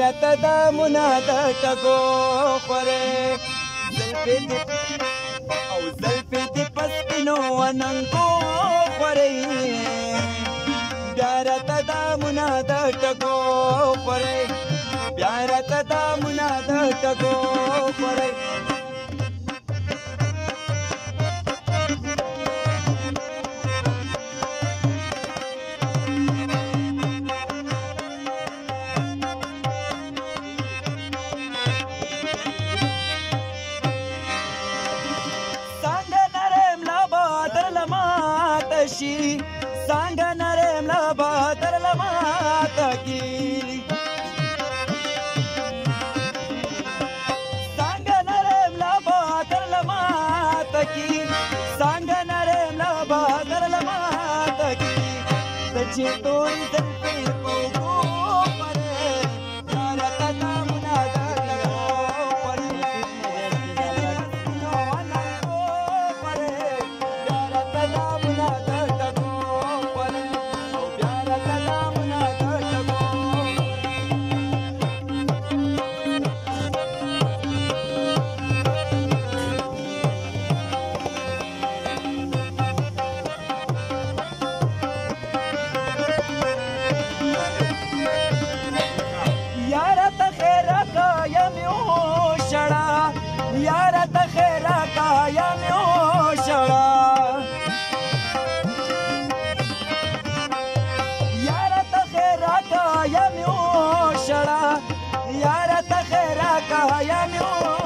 رتدا مناد ټګو خورې زلفې دې او زلفې دې پسپینو وننګو خورې بیا رتدا مناد ټګو خورې بیا رتدا مناد ټګو خورې څنګه نرم له بادر له ماته کیږي څنګه نرم له بادر له ماته کیږي څنګه نرم له بادر له ماته کیږي ته چې تورې زلفې په اوږو خورې دا راته دا مناده ټګو خورې نو وننګو خورې بیا راته دا مناده یاره ته خیره کایا مې وشړه یاره ته خیره کایا مې وشړه یاره ته خیره کایا مې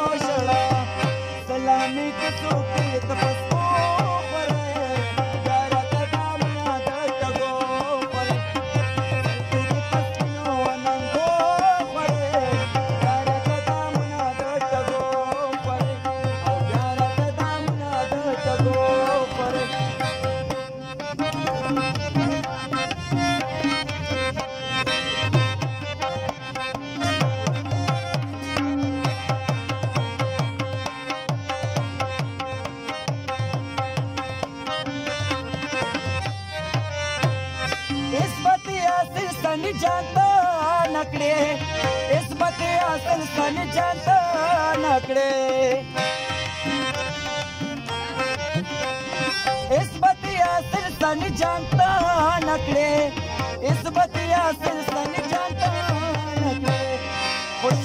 وشړه سلامي که څوک یې ته پسکو خورې یاره ته دا مناده ټګو خورې زلفې دې پسپینو وننګو خورې یاره ته دا مناده ټګو जानता नकड़े इस बते असल सन जानता नकड़े इस बते असल सन जानता नकड़े इस बते असल सन जानता नकड़े खुश